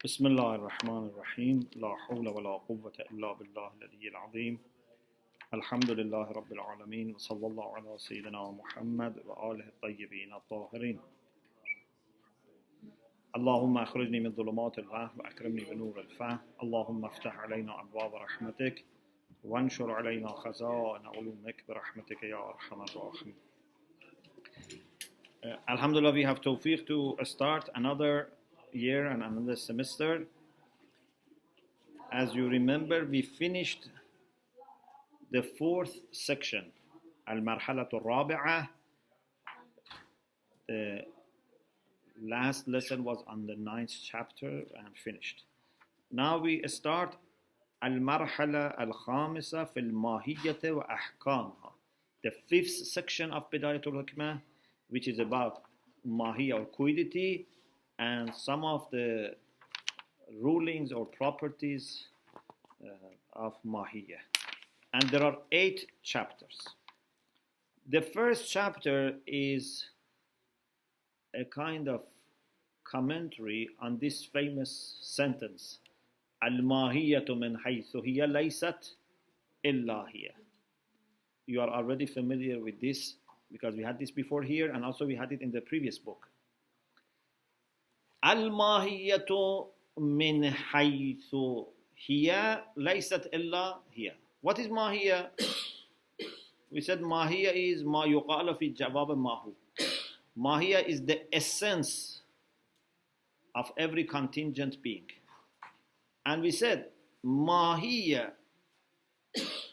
بسم الله الرحمن الرحيم لا حول ولا قوة إلا بالله العلي العظيم الحمد لله رب العالمين وصلى الله على سيدنا محمد وآله الطيبين الطاهرين اللهم أخرجني من ظلمات الوهم وأكرمني بنور الفهم اللهم افتح علينا أبواب رحمتك وانشر علينا خزائن علومك برحمتك يا أرحم الراحمين. Alhamdulillah, we have tawfiq to start another year and another semester. As you remember, we finished the fourth section, al-Marhalatul Rabi'ah. The last lesson was on the ninth chapter and finished. Now we start al-Marhala al-Khamisa fil Mahiyyati wa Ahkamha, the fifth section of Bidayat al-Hikmah, which is about Mahiyya or quiddity and some of the rulings or properties of Mahiyya. And there are 8 chapters. The first chapter is a kind of commentary on this famous sentence, Al-Mahiyyatu min haythu hiya laysat illa hiya. You are already familiar with this because we had this before here and also we had it in the previous book. Al-Mahiyyatu min haythu hiya laysat illa hiya. What is Mahiyya? We said Mahiyya is ma yuqala fi jawab mahu. Mahiyya is the essence of every contingent being. And we said Mahiyya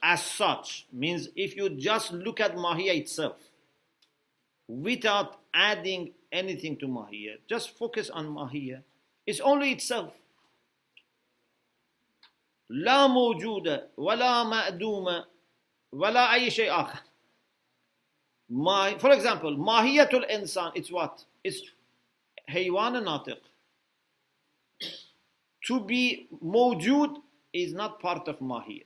as such means if you just look at Mahiyya itself without adding anything to Mahiyya, just focus on Mahiyya, it's only itself. لا موجودة ولا مأدومة ولا أي شيء آخر. For example, Mahiyatul Insan, it's what? It's Haywan Natiq. To be mawjud is not part of Mahiyya.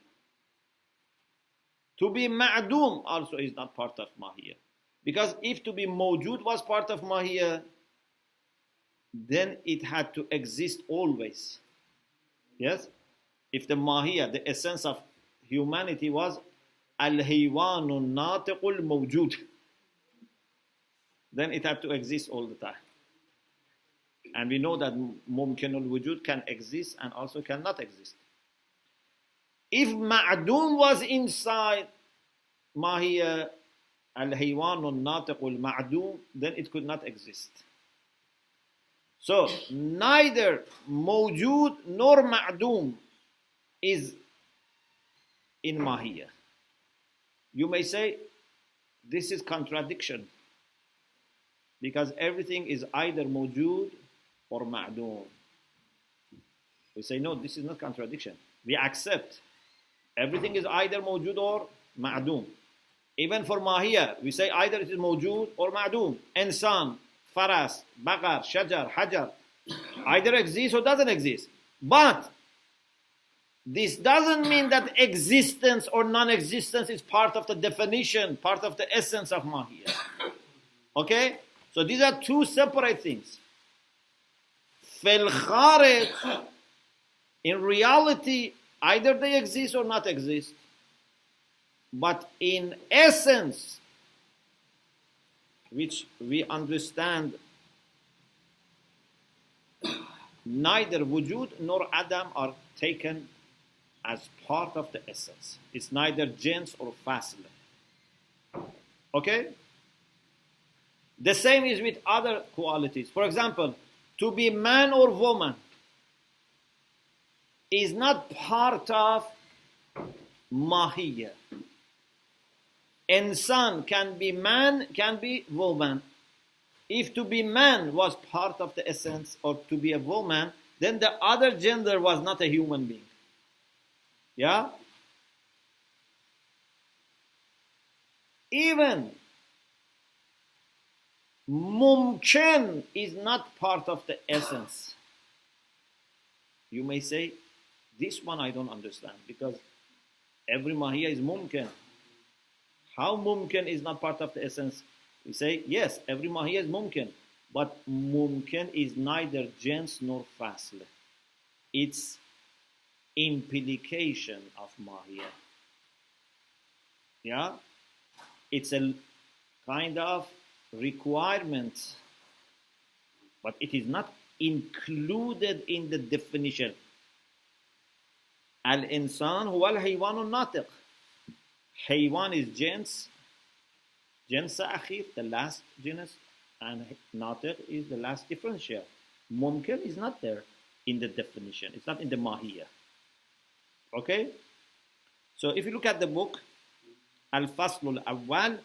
To be ma'doom also is not part of Mahiyya. Because if to be mawjud was part of Mahiyya, then it had to exist always. Yes? If the Mahiyya, the essence of humanity was al-Haywanu natiqul mawjud, then it had to exist all the time. And we know that mumkinul wujud can exist and also cannot exist. If ma'doom was inside Mahiyya, al-Haywanu natiqul ma'doom, then it could not exist. So, neither mawjud nor ma'doom is in Mahiyya. You may say, this is contradiction. Because everything is either mawjud or ma'doom. We say, no, this is not contradiction. We accept. Everything is either mawjud or ma'doom. Even for Mahiyya, we say either it is mawjud or ma'doom. Insan, faras, baqar, shajar, hajar. Either exists or doesn't exist. But this doesn't mean that existence or non-existence is part of the definition, part of the essence of Mahiyya. Okay? So these are two separate things. Fil kharij, in reality, either they exist or not exist. But in essence, which we understand, neither wujud nor adam are taken as part of the essence. It's neither jins or fasila. Okay? The same is with other qualities. For example, to be man or woman is not part of Mahiyya. Insan can be man, can be woman. If to be man was part of the essence or to be a woman, then the other gender was not a human being. Yeah? Even mumkin is not part of the essence. You may say, this one I don't understand because every Mahiyya is mumkin. How mumkin is not part of the essence? We say, yes, every Mahiyya is mumkin. But mumkin is neither jins nor fasl. its implication of mahiyah. Yeah, it's a kind of requirement, but it is not included in the definition. Al-insan huwa al-haywan al-natiq. Haywan is jins akhir, the last genus, and natiq is the last differential. Mumkin is not there in the definition. It's not in the mahiyah. Okay? So if you look at the book, Al-Fasl al-Awwal,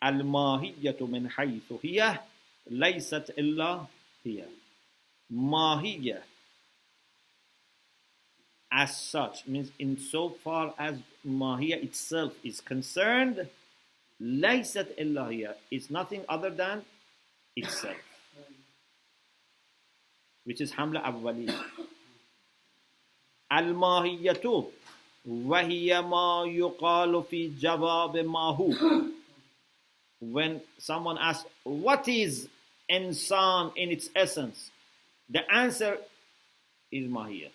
Al-Mahiyyatu min haythu hiya, laysat illa hiya. Mahiyya as such means insofar as mahiyya itself is concerned, laysat illa hiya, it's nothing other than itself, which is hamla awwali. Al-Mahiyyatu وَهِيَ مَا يُقَالُ فِي جَوَابِ مَا هُوَ. When someone asks, what is insan in its essence? The answer is mahiyya.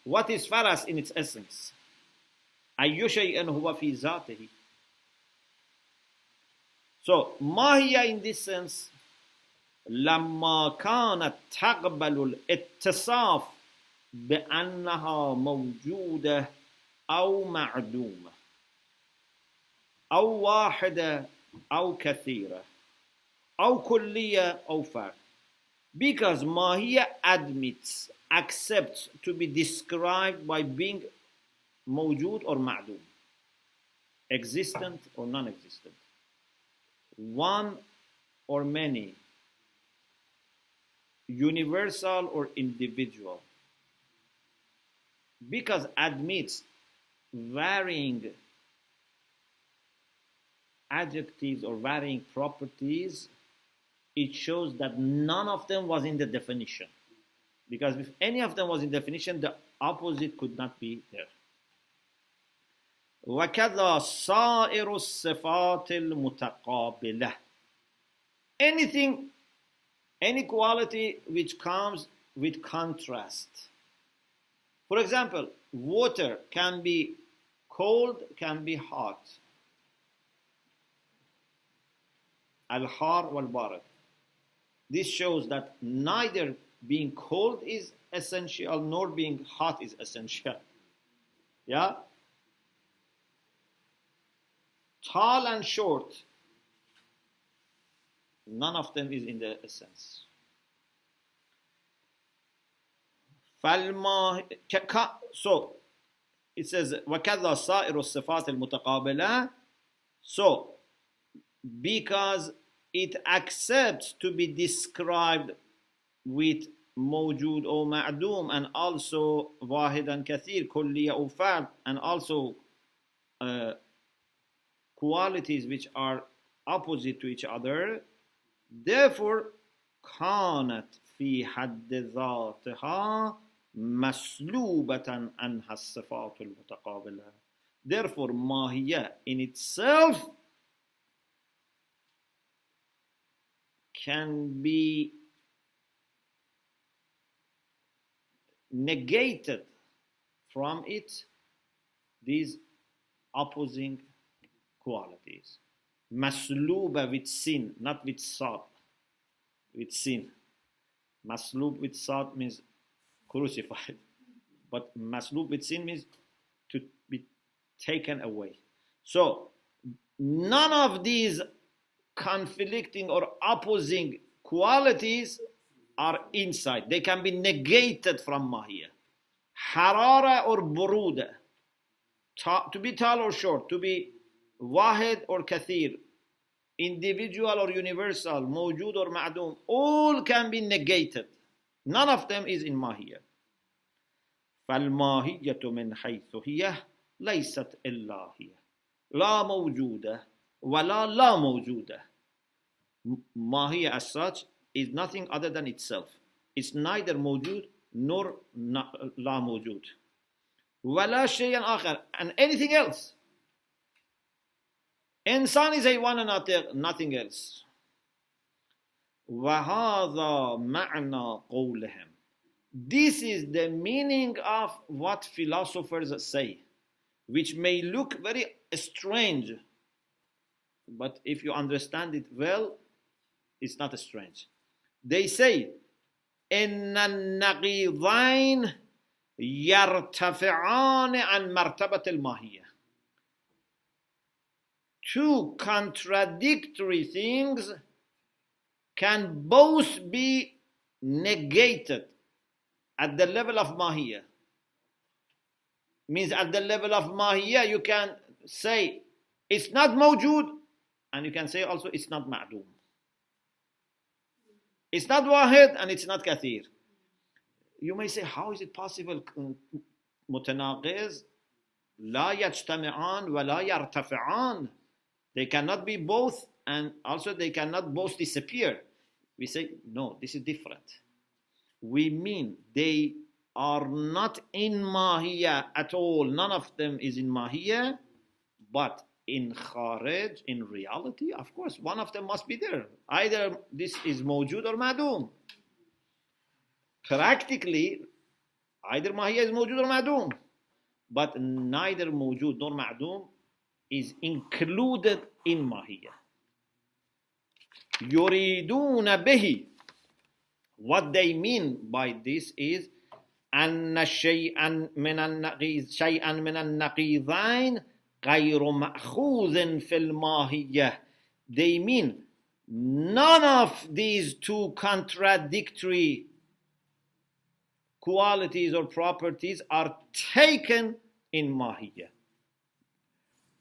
What is faras in its essence? أَيُّ شَيْءٍ هُوَ فِي ذَاتِهِ. So, mahiyya in this sense, لَمَّا كَانَتْ تَقْبَلُ الْإِتِّصَافِ بأنها موجودة أو معدومة أو واحدة أو كثيرة أو كلية أو فرد. Because mahiyya accepts to be described by being موجود or معدوم, existent or non-existent, one or many, universal or individual. Because admits varying adjectives or varying properties, it shows that none of them was in the definition. Because if any of them was in definition, the opposite could not be there. وَكَذَا صَائِرُ الصِّفَاتِ الْمُتَقَابِلَةِ. Any quality which comes with contrast. For example, water can be cold, can be hot. Al-har wal-barad. This shows that neither being cold is essential nor being hot is essential. Yeah? Tall and short, none of them is in the essence. So it says وَكَذَا صَائِرُ الصِّفَاتِ الْمُتَقَابِلَةِ. So because it accepts to be described with موجود or معدوم, and also واحد and كثير, كلية or فرد, and also qualities which are opposite to each other, therefore كانت في حد ذاتها مسلوبة عنها الصفات المتقابلة. Therefore mahiyya in itself can be negated from it, these opposing qualities. Masluba with sin, not with sad, with sin. Maslub with sad means crucified, but maslub with sin means to be taken away. So none of these conflicting or opposing qualities are inside. They can be negated from mahiyya. Harara or buruda, to be tall or short, to be wahid or kathir, individual or universal, mawjud or ma'dum, all can be negated. None of them is in mahiyya. فَالْمَاهِيَّةُ مِنْ حَيْثُ هِيَ لَيْسَتْ إِلَّا هِيَ لَا مَوْجُودَةَ وَلَا لَا مَوْجُودَةَ. Mahiyya as such is nothing other than itself. It's neither mawjud nor la mawjud. وَلَا شَيْءًا آخر, and anything else. Insan is a one and nothing else. وَهَذَا مَعْنَى قَوْلِهِمْ. This is the meaning of what philosophers say, which may look very strange, but if you understand it well, it's not strange. They say, إن النقيضين يرتفعان عن مرتبة الماهية. Two contradictory things can both be negated at the level of mahiyya. Means at the level of mahiyya you can say it's not mawjood, and you can say also it's not ma'doom. It's not wahid and it's not kathir. You may say, how is it possible? متناقض لا يجتمعان ولا يرتفعان. They cannot be both, and also they cannot both disappear. We say, no, this is different. We mean they are not in mahiyya at all. None of them is in mahiyya, but in kharij, in reality, of course, one of them must be there. Either this is mawjood or ma'doom. Practically, either mahiyya is mawjood or ma'doom. But neither mawjood nor ma'doom is included in mahiyya. يريدون به. What they mean by this is أن شيئا من النقيضين غير مأخوذ في الماهية. They mean none of these two contradictory qualities or properties are taken in mahiyya.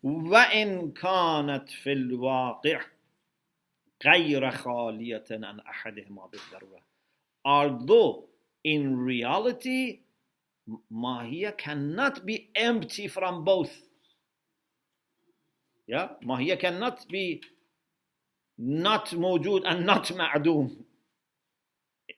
وإن كانت في الواقع غير خالية عن أحدهما بالضرورة. Although in reality mahiyya cannot be empty from both. Yeah, mahiyya cannot be not mawjood and not ma'doom.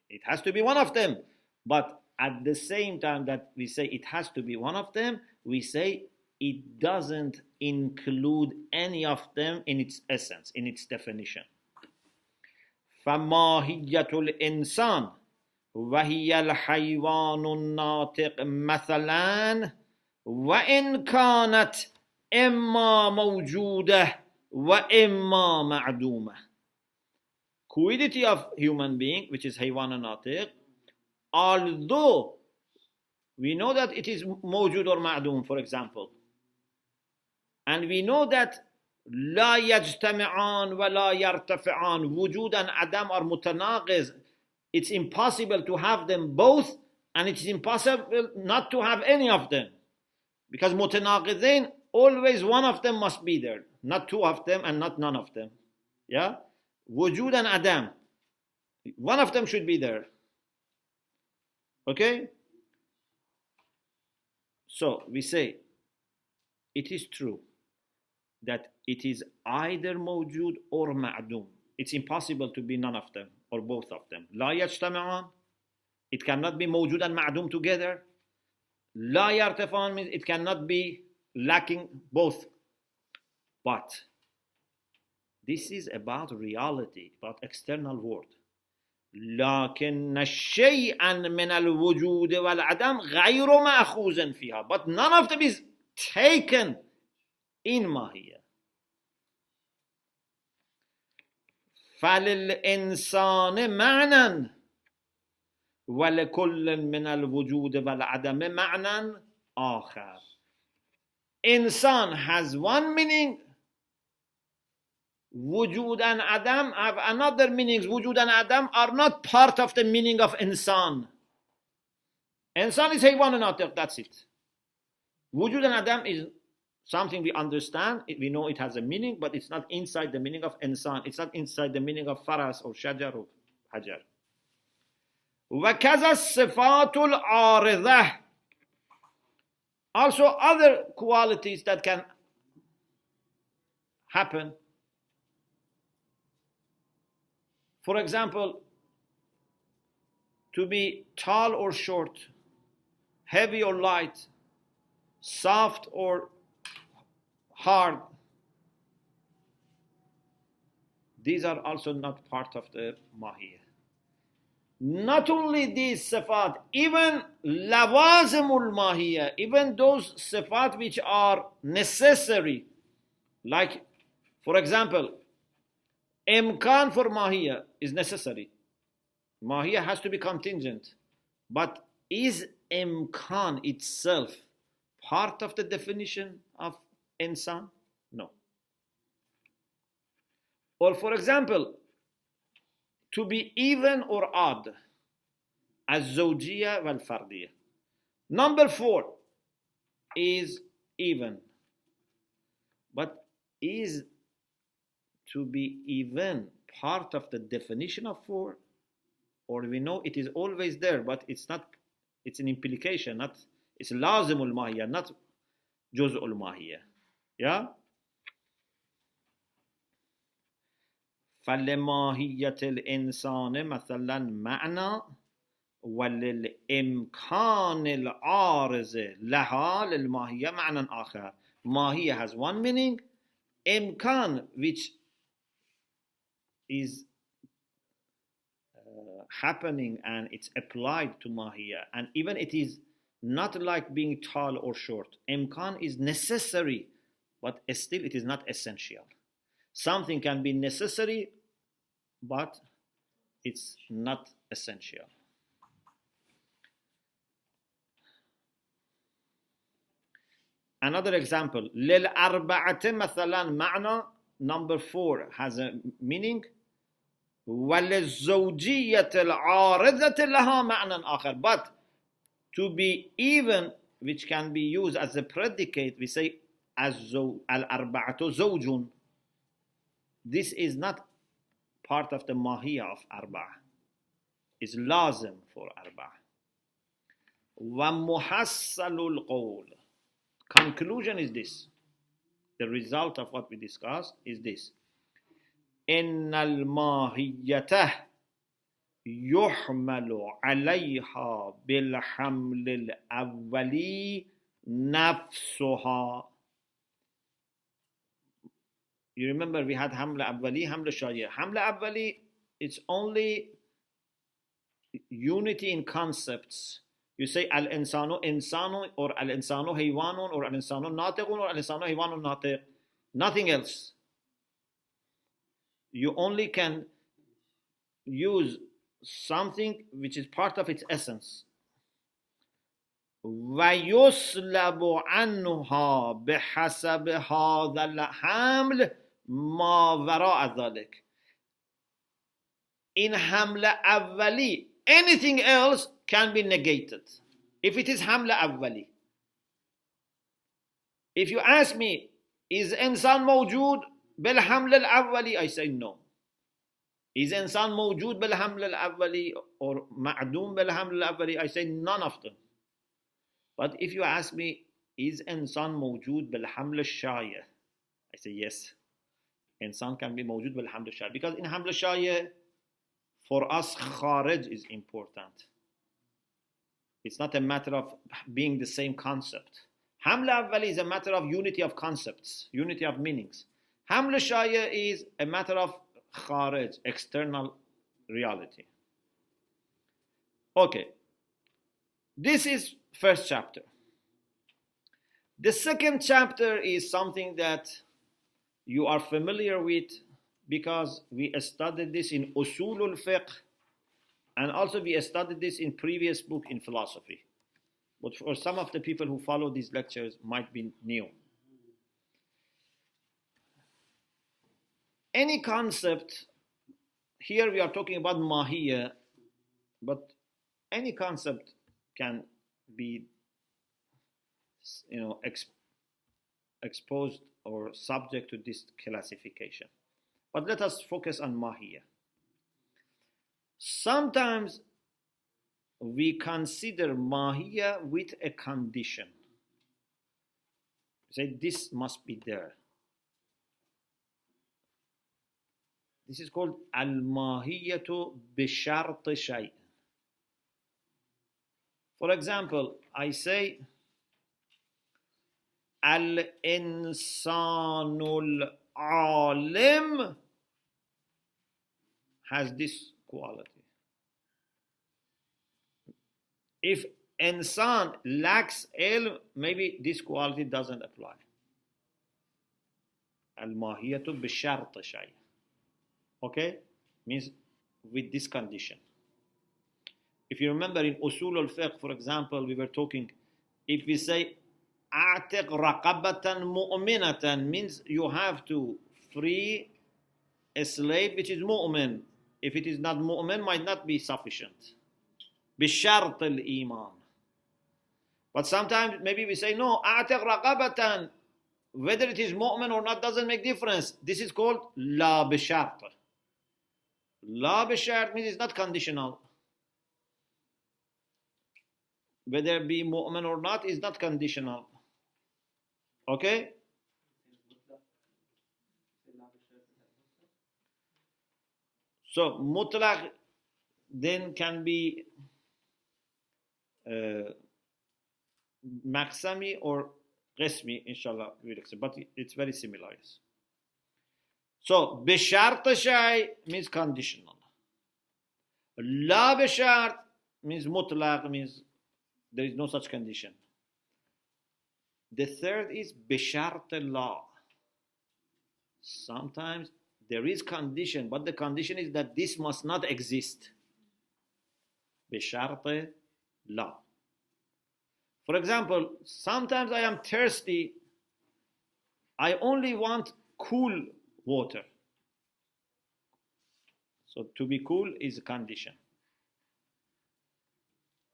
It has to be one of them. But at the same time that we say it has to be one of them, we say it doesn't include any of them in its essence, in its definition. فماهية الإنسان وهي الحيوان الناطق مثلا وإن كانت إما موجودة وإما معدومة. Quiddity of human being, which is حيوان ناطق, although we know that it is موجود or معدوم, for example, and we know that لا يجتمعان ولا يرتفعان, وجود and adam are متناقض. It's impossible to have them both, and it's impossible not to have any of them, because متناقضين, always one of them must be there, not two of them and not none of them. Yeah, wujud and adam, one of them should be there. Okay, so we say it is true that it is either mawjud or ma'doom. It's impossible to be none of them or both of them. لا يجتمعان, it cannot be mawjud and ma'doom together. لا يرتفعان means it cannot be lacking both. But this is about reality, about external world. لكن شيئا من الوجود والعدم غير مأخوذ فيها. But none of them is taken in mahiyya. فللإنسان معنى ولكل من الوجود والعدم معنى آخر. Insan has one meaning, wujud and adam have another meaning. Wujud and adam are not part of the meaning of insan. Insan is haywan and natiq, that's it. Wujud and adam is something we understand, we know it has a meaning, but it's not inside the meaning of insan. It's not inside the meaning of faras or shajar or hajar. وَكَذَا الصِّفَاتُ الْعَارِضَةِ. Also other qualities that can happen. For example, to be tall or short, heavy or light, soft or hard. These are also not part of the mahiyya. Not only these sifat, even lawazimul mahiyya, even those sifat which are necessary, like, for example, imkan for mahiyya is necessary. Mahiyya has to be contingent. But is imkan itself part of the definition of insan? No. Or for example, to be even or odd, az-zawjiyya wal-fardiyya. Number 4 is even. But is to be even part of the definition of 4? Or we know it is always there, but it's not, it's an implication, not, it's lazimul mahiyya, not juz'ul mahiyya. Yeah? فلماهية الإنسان مثلا معنى وللإمكان العارض لها للماهية معنى آخر. Mahiyya has one meaning, imkan, which is happening and it's applied to mahiyya, and even it is not like being tall or short. Imkan is necessary, but still it is not essential. Something can be necessary, but it's not essential. Another example, للأربعة مثلا معنى, number 4 has a meaning, وللزوجية العارضة لها معنى آخر. But to be even, which can be used as a predicate, we say الأربعة زوج. This is not part of the mahiyya of arba'a. It's lazim for arba'a. ومحصل القول. Conclusion is this. The result of what we discussed is this. إن الماهية يحمل عليها بالحمل الأولي نفسها. You remember we had hamla awwali, hamla shayya. Hamla awwali, it's only unity in concepts. You say al-insanu insanu, or al-insanu haywanun, or al-insanu natiqun, or al-insanu haywanun natiq. Nothing else. You only can use something which is part of its essence. وَيُسْلَبُ عَنْهَا بِحَسَبِ هَذَا الْحَمْلِ مَا وَرَاءَ ذَلِكَ. In hamla awwali, anything else can be negated. If it is hamla awwali. If you ask me, is insan mawjood bil hamla al-awwali? I say no. Is insan mawjood bil hamla al-awwali or ma'doom bil hamla al-awwali? I say none of them. But if you ask me, is insan mawjood bil hamla al-shayya? I say yes. Insan can be mawjood bil hamla al-shayya. Because in hamla al-shayya, for us, kharij is important. It's not a matter of being the same concept. Hamla awwali is a matter of unity of concepts, unity of meanings. Hamla shayya is a matter of kharij, external reality. Okay. This is first chapter. The second chapter is something that you are familiar with, because we studied this in Usulul Fiqh, and also we studied this in previous book in philosophy. But for some of the people who follow these lectures might be new. Any concept, here we are talking about mahiyya, but any concept can be, exposed or subject to this classification. But let us focus on mahiyya. Sometimes we consider mahiyya with a condition. Say this must be there. This is called al-mahiyyatu bi-shart shay'. For example, I say al-insanul alim has this quality. If insan lacks ilm, maybe this quality doesn't apply. Al-mahiyatu bishart shay. Okay? Means with this condition. If you remember in usul al-fiqh, for example, we were talking, if we say a'tiq raqabatan mu'minatan, means you have to free a slave which is mu'min. If it is not mu'min, might not be sufficient. Bishart al-iman. But sometimes maybe we say, no, a'tiq raqabatan, whether it is mu'min or not doesn't make difference. This is called la bishart. La bishart means it's not conditional. Whether it be mu'min or not is not conditional. Okay? So mutlaq then can be maqsami or qismi, inshallah, we'll accept, but it's very similar. Yes. So bishart shay means conditional. La bishart means mutlaq, means there is no such condition. The third is bishart la. Sometimes there is condition, but the condition is that this must not exist. Bishart la. For example, sometimes I am thirsty. I only want cool water. So to be cool is a condition.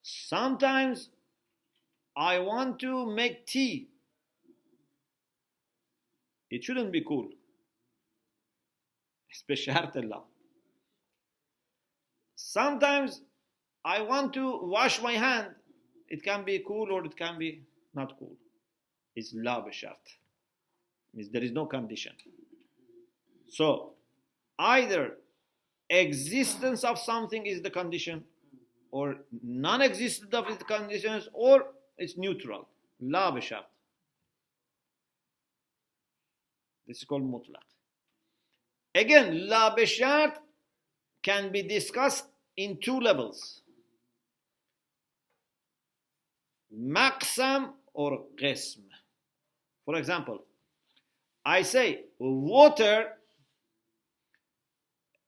Sometimes I want to make tea. It shouldn't be cool. It's bishart Allah. Sometimes I want to wash my hand. It can be cool or it can be not cool. It's la bishart. Means there is no condition. So either existence of something is the condition, or non-existence of its conditions, or it's neutral. La bishart. This is called mutlaq. Again, la bishart can be discussed in two levels. Maqsam or qism. For example, I say water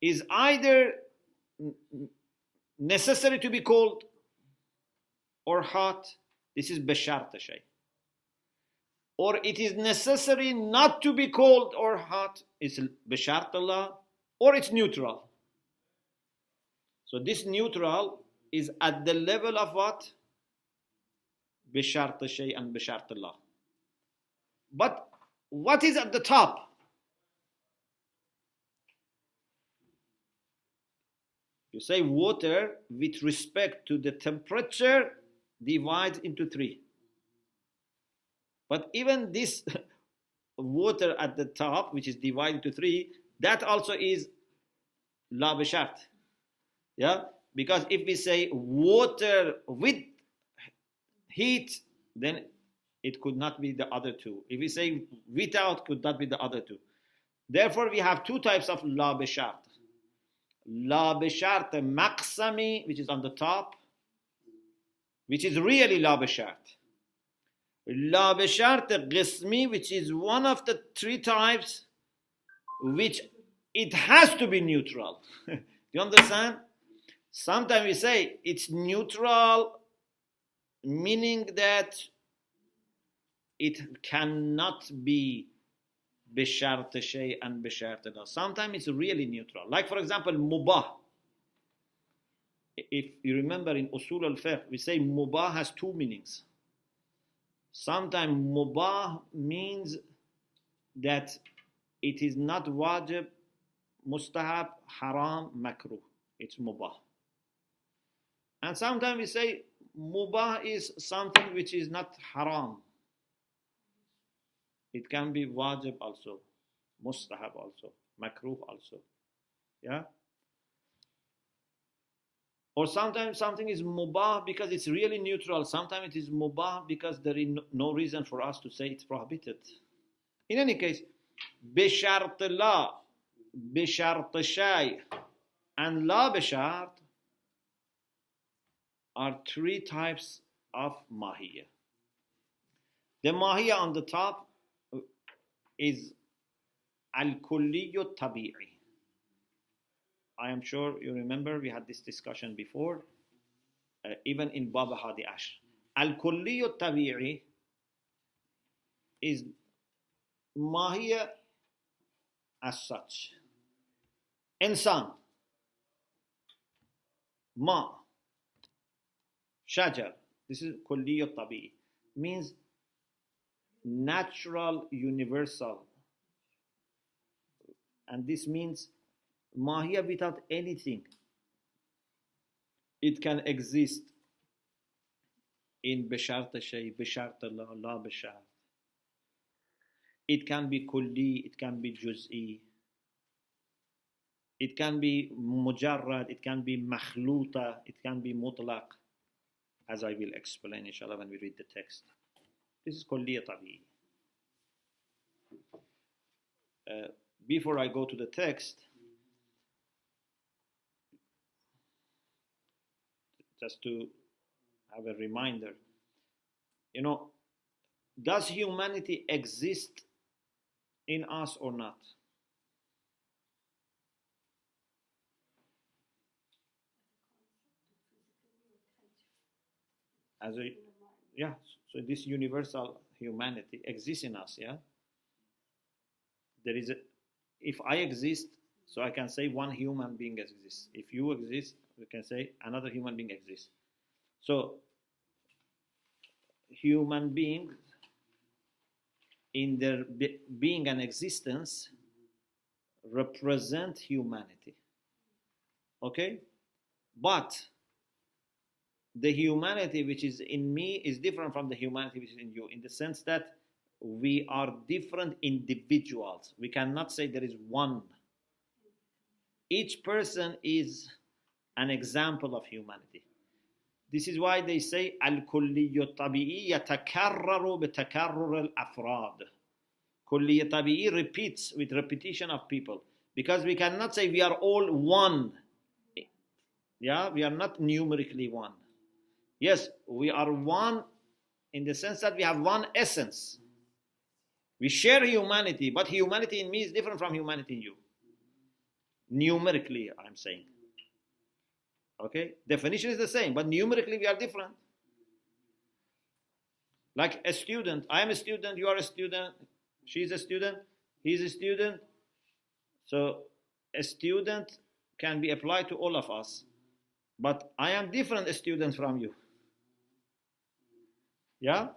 is either necessary to be cold or hot. This is bishart shay. Or it is necessary not to be cold or hot. It's bishart Allah. Or it's neutral. So this neutral is at the level of what? Bishart shay and bishart Allah. But what is at the top? You say water with respect to the temperature divides into three. But even this water at the top, which is divided into three, that also is la bishart. Yeah? Because if we say water with heat, then it could not be the other two. If we say without, could not be the other two. Therefore, we have two types of la bishart. La bishart maqsami, which is on the top, which is really la bishart. La bishart qismi, which is one of the three types, which it has to be neutral. You understand? Sometimes we say it's neutral, meaning that it cannot be bishart shay and bishart Allah. Sometimes it's really neutral. Like for example, mubah. If you remember in usul al-fiqh, we say mubah has two meanings. Sometimes mubah means that it is not wajib, mustahab, haram, makruh. It's mubah. And sometimes we say mubah is something which is not haram. It can be wajib also, mustahab also, makruh also. Yeah? Or sometimes something is mubah because it's really neutral. Sometimes it is mubah because there is no reason for us to say it's prohibited. In any case, bishart la, bishart shay, and la bishart are three types of mahiyya. The mahiyya on the top is al-kulliyu tabi'i. I am sure you remember we had this discussion before, even in Bab Hadi Ashr. Al-kulliyu tabi'i is mahiyya as such. Insan, ma, shajar. This is kulliyu tabi'i. Means natural, universal. And this means mahiyya without anything. It can exist in bishart shay, bishart la, la bishart. It can be kulli, it can be juz'i. It can be mujarrad, it can be makhluta, it can be mutlaq, as I will explain inshallah when we read the text. This is kulliya tabi'i. Before I go to the text, just to have a reminder, does humanity exist in us or not? So this universal humanity exists in us, yeah? If I exist, so I can say one human being exists. If you exist, we can say another human being exists. So, human beings, in their being and existence, represent humanity. Okay? But the humanity which is in me is different from the humanity which is in you, in the sense that we are different individuals. We cannot say there is one. Each person is an example of humanity. This is why they say al-kulliyu tabi'i yatakarraru bitakarrur al-afrad. Kulliyu tabi'i repeats with repetition of people, because we cannot say we are all one. Yeah, we are not numerically one. Yes, we are one in the sense that we have one essence. We share humanity, but humanity in me is different from humanity in you. Numerically, I'm saying. Okay? Definition is the same, but numerically we are different. Like a student. I am a student, you are a student, she's a student, he's a student. So a student can be applied to all of us. But I am different a student from you. Yeah?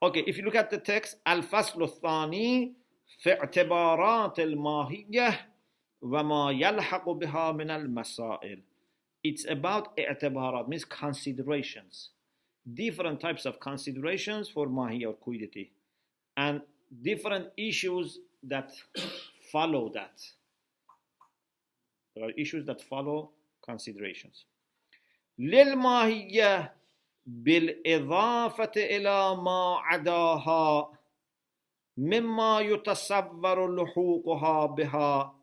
Okay, if you look at the text, al-faslu al-thani fi i'tibarat al-mahiyyah wa ma yalhaqu biha min al-masail. It's about i'tibarat, means considerations. Different types of considerations for mahiyyah or quiddity. And different issues that follow that. There are issues that follow considerations. للماهية بالإضافة إلى ما عداها مما يتصور لحوقها بها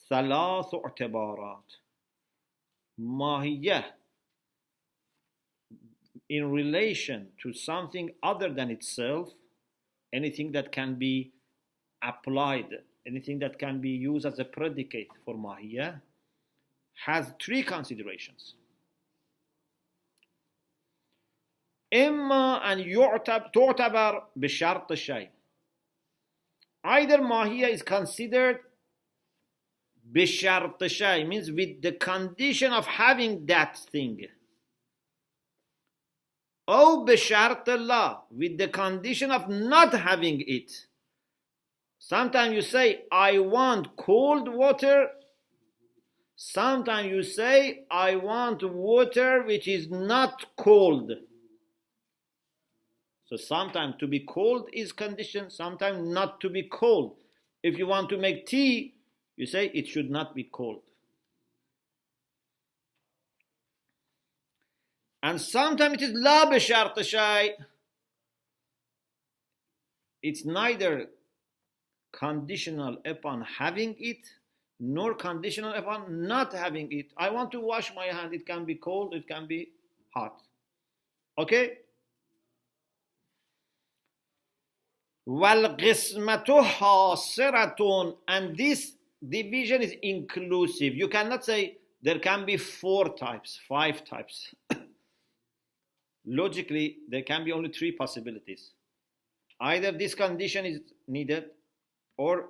ثلاث اعتبارات. ماهية in relation to something other than itself, anything that can be applied, anything that can be used as a predicate for mahiyya, has three considerations. إما أن تعتبر بشرط الشيء. Either mahiyya is considered بشرط الشيء, means with the condition of having that thing. أو بشرط الله, with the condition of not having it. Sometimes you say, I want cold water. Sometimes you say, I want water which is not cold. So sometimes to be cold is conditioned, sometimes not to be cold. If you want to make tea, you say it should not be cold. And sometimes it is la bishart shay. It's neither conditional upon having it, nor conditional upon not having it. I want to wash my hand. It can be cold, it can be hot. Okay? وَالْقِسْمَةُ حَاصِرَةٌ, and this division is inclusive. You cannot say there can be 4 types, 5 types. Logically, there can be only 3 possibilities. Either this condition is needed, or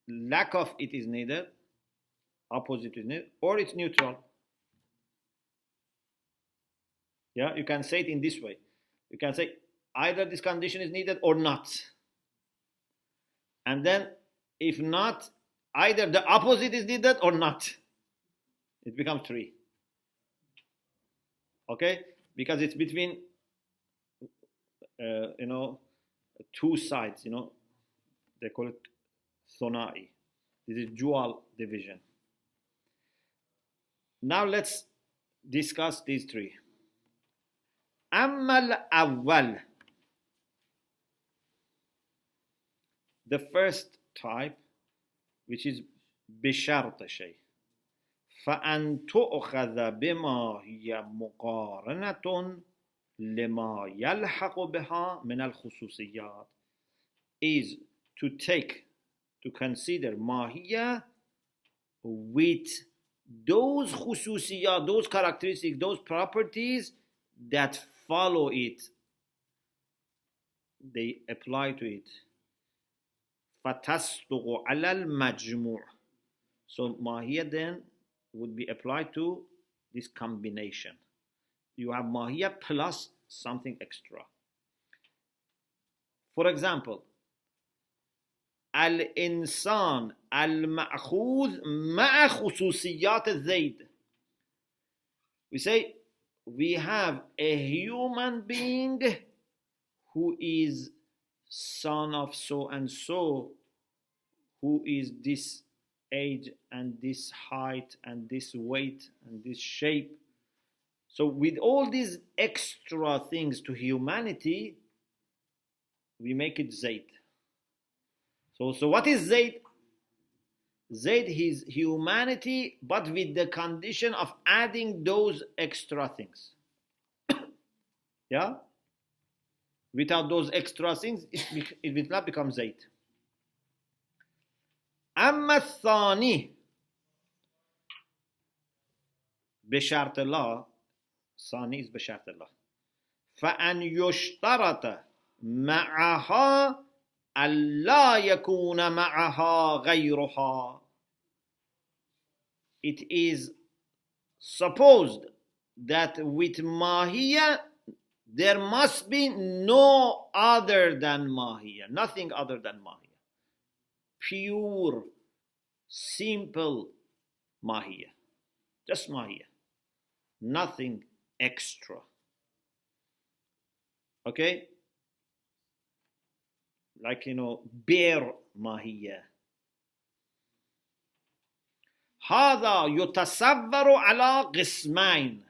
lack of it is needed, opposite is needed, or it's neutral. Yeah, you can say it in this way. You can say either this condition is needed or not. And then if not, either the opposite is needed or not. It becomes 3. Okay? Because it's between, 2 sides, they call it thonai. This is dual division. Now let's discuss these 3. Ammal awwal, the first type, which is بشرط شيء فأن تؤخذ بما هي مقارنة لما يلحق بها من الخصوصيات, is to consider ماهية with those خصوصيات, those characteristics, those properties that follow it, they apply to it. فتصدق على المجموع. So ماهية then would be applied to this combination. You have ماهية plus something extra. For example, الإنسان المأخوذ مع خصوصيات الزيد. We say we have a human being who is son of so and so, who is this age and this height and this weight and this shape. So with all these extra things to humanity, we make it Zayd. So what is Zayd? Zayd is humanity, but with the condition of adding those extra things. Yeah? Without those extra things, it will not become Zayd. أما الثاني بشرط الله, ثاني is بشرط الله, فأن يشترط معها ألا يكون معها غيرها. It is supposed that with Mahiyya there must be no other than Mahiyya, nothing other than Mahiyya. Pure, simple Mahiyya. Just Mahiyya. Nothing extra. Okay? Like, bare Mahiyya. هذا يتصور على قسمين.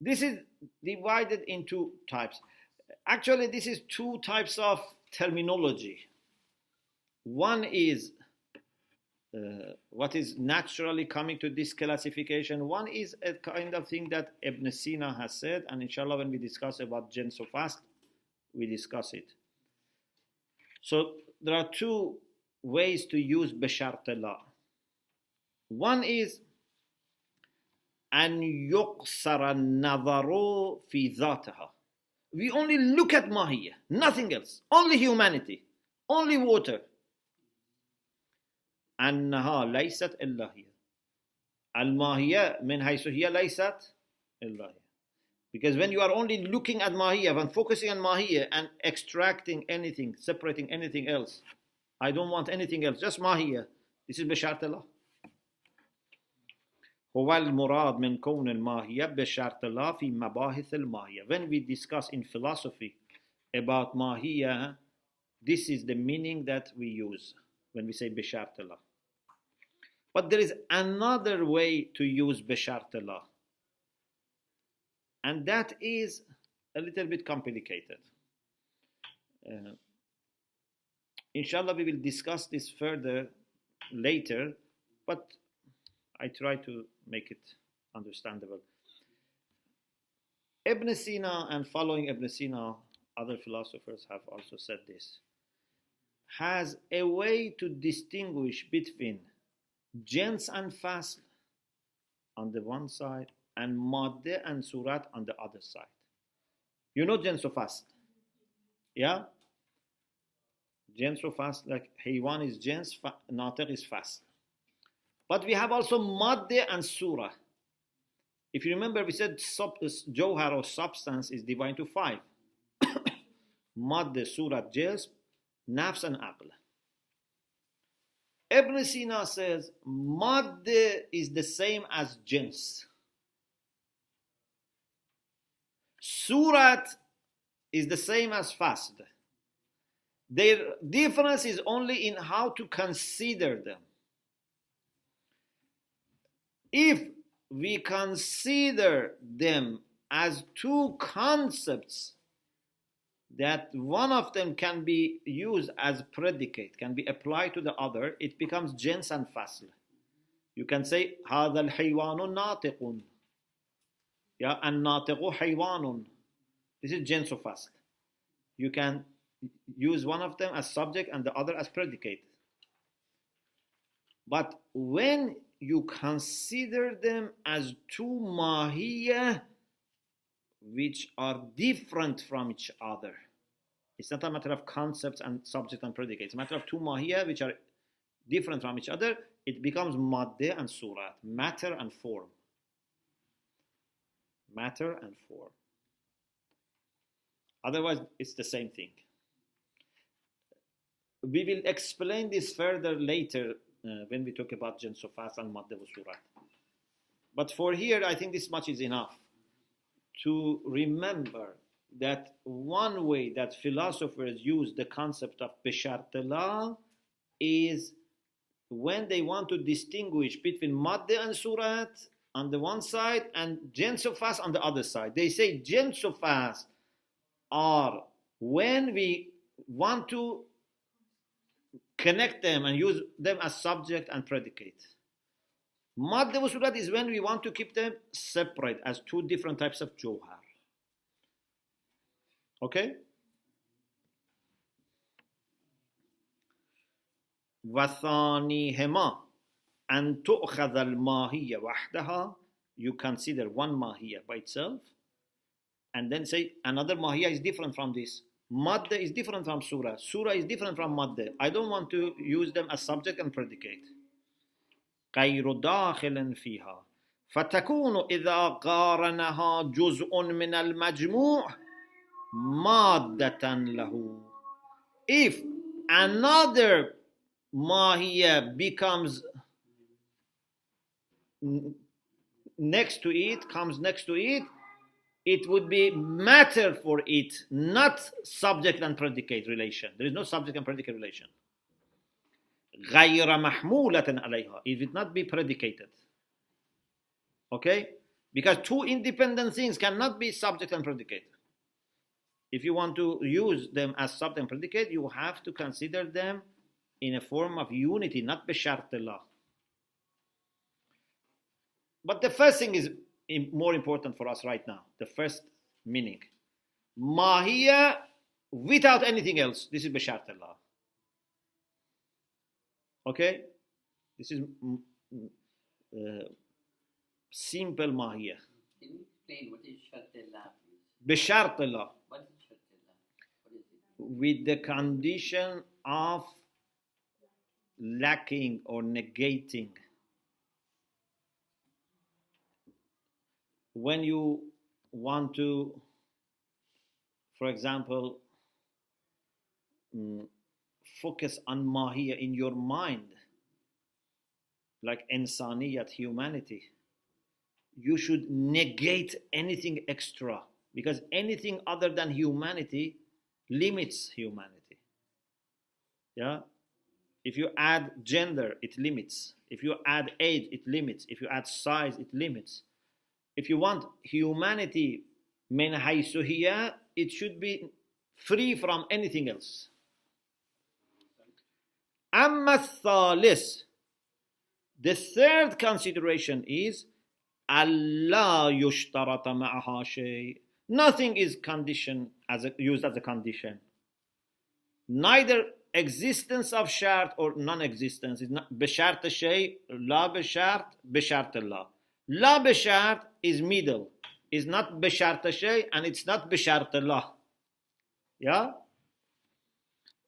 This is divided into types. Actually, this is 2 types of terminology. One is what is naturally coming to this classification. One is a kind of thing that Ibn Sina has said, and inshallah when we discuss about Jinn so fast, we discuss it. So there are 2 ways to use بشرط الله. One is أن يقصر النظر في ذاتها. We only look at Mahiyya, nothing else. Only humanity, only water. أنها ليست إلا هي. الماهية من حيث هي ليست إلا هي. Because when you are only looking at Mahiyya, when focusing on Mahiyya and extracting anything, separating anything else, I don't want anything else, just Mahiyya. This is بشرط الله. هو المراد من كون الماهية بشرط الله في مباحث الماهية. When we discuss in philosophy about Mahiyya, this is the meaning that we use when we say بشرط الله. But there is another way to use بشرط الله, and that is a little bit complicated. Inshallah, we will discuss this further later, but I try to make it understandable. Ibn Sina and following Ibn Sina, other philosophers have also said this, has a way to distinguish between jins and fasl on the one side and madde and surat on the other side. You know jins or fasl? Yeah? Jins or fasl, like haywan is jins, natiq is fasl. But we have also madde and surah. If you remember, we said Jawhar or substance is divided into 5. Madde, surat, jism, nafs and aql. Ibn Sina says madde is the same as jins. Surat is the same as fasd. Their difference is only in how to consider them. If we consider them as two concepts that one of them can be used as predicate, can be applied to the other, it becomes jins and fasl. You can say هذا الحيوان ناطق. Yeah, and ناطق حيوان. This is jins or fasl. You can use one of them as subject and the other as predicate. But when you consider them as two mahiyah which are different from each other, it's not a matter of concepts and subject and predicate. It's a matter of two mahiyah which are different from each other. It becomes madde and surat, matter and form. Matter and form. Otherwise, it's the same thing. We will explain this further later when we talk about jins or fasl and madde wa surat. But for here, I think this much is enough to remember that one way that philosophers use the concept of bishartillah is when they want to distinguish between madde and surat on the one side and jins or fasl on the other side. They say jins or fasl are when we want to connect them and use them as subject and predicate. Madde wa surat is when we want to keep them separate as two different types of jawhar. Okay? وَثَانِيهِمَا أَن تُؤْخَذَ الْمَاهِيَّ وَحْدَهَا. You consider one mahiyya by itself and then say another mahiyya is different from this. Madde is different from surah. Surah is different from madde. I don't want to use them as subject and predicate. غير داخل فيها فتكون إذا قارنها جزء من المجموع مادة له. If another mahiyya becomes next to it, comes next to it, it would be matter for it, not subject and predicate relation. There is no subject and predicate relation. غير محمولة عليها. It would not be predicated. Okay? Because two independent things cannot be subject and predicate. If you want to use them as subject and predicate, you have to consider them in a form of unity, not bishartillah. But the first thing is more important for us right now. The first meaning. Mahiyya without anything else. This is bishartillah. Okay? This is simple mahiyya. Can you explain what is shartillah, please? Bishartillah. What is shartillah? What is it? With the condition of lacking or negating. When you want to, for example, focus on mahiyya in your mind, like insaniyat, humanity, you should negate anything extra, because anything other than humanity limits humanity. Yeah? If you add gender, it limits. If you add age, it limits. If you add size, it limits. If you want humanity min haythu hiya, it should be free from anything else. أما الثالث, the third consideration is ألا يشترط معها شيء. Nothing is conditioned used as a condition. Neither existence of shart or non-existence is not بشرط شيء, لا بشرط, بشرط الله. لا بشرط is middle. It's not بشرط شيء and it's not بشرط الله. Yeah?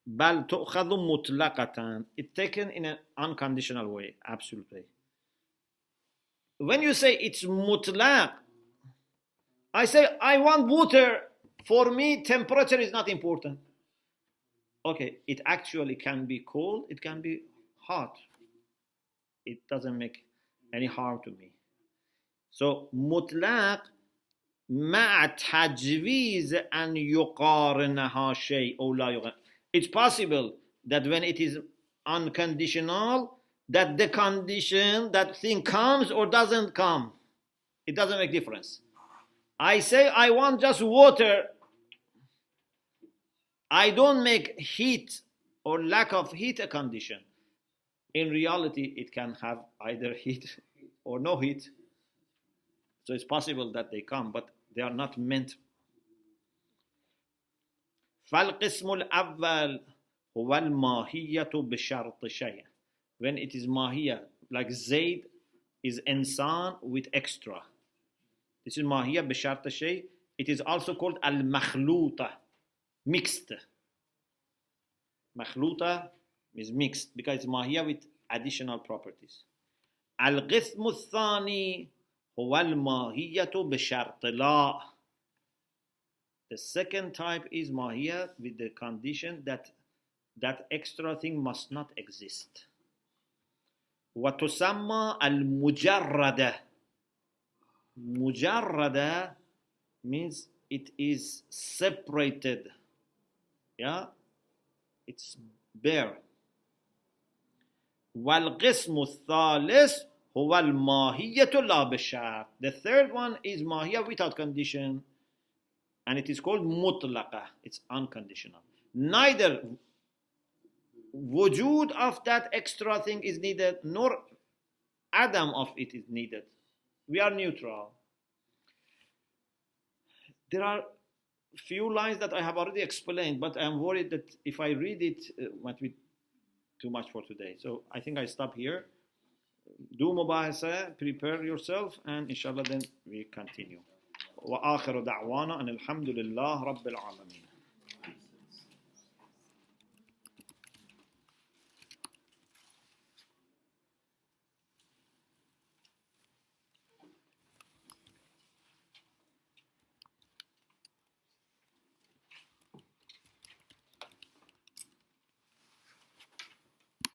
بل تؤخذ مطلقة. It's taken in an unconditional way. Absolutely. When you say it's mutlaq, I say I want water. For me, temperature is not important. Okay, it actually can be cold, it can be hot. It doesn't make any harm to me. So, mutlaq مع تجويز أن يقارنها شيء أو لا يقارن. It's possible that when it is unconditional, that the condition, that thing comes or doesn't come. It doesn't make difference. I say I want just water. I don't make heat or lack of heat a condition. In reality, it can have either heat or no heat. So it's possible that they come, but they are not meant. فالقسم الأول هو الماهية بشرط شيء. When it is mahiyya, like Zayd is insan with extra. This is mahiyya bishart shay. It is also called al-makhluta, mixed. Makhluta is mixed because it's mahiyya with additional properties. Al-qism al-thani huwa al-mahiyyatu bishart la. The second type is mahiyya with the condition that that extra thing must not exist. وتسمى المجردة. مجردة means it is separated. Yeah, it's bare. والقسم الثالث هو الماهية لا بشرط. The third one is mahiyya without condition, and it is called mutlaqa. It's unconditional. Neither wujud of that extra thing is needed, nor adam of it is needed. We are neutral. There are few lines that I have already explained, but I am worried that if I read it, it might be too much for today. So I think I stop here. Do mubahasa, prepare yourself, and inshallah then we continue. وآخر دعوانا أن الحمد لله رب العالمين.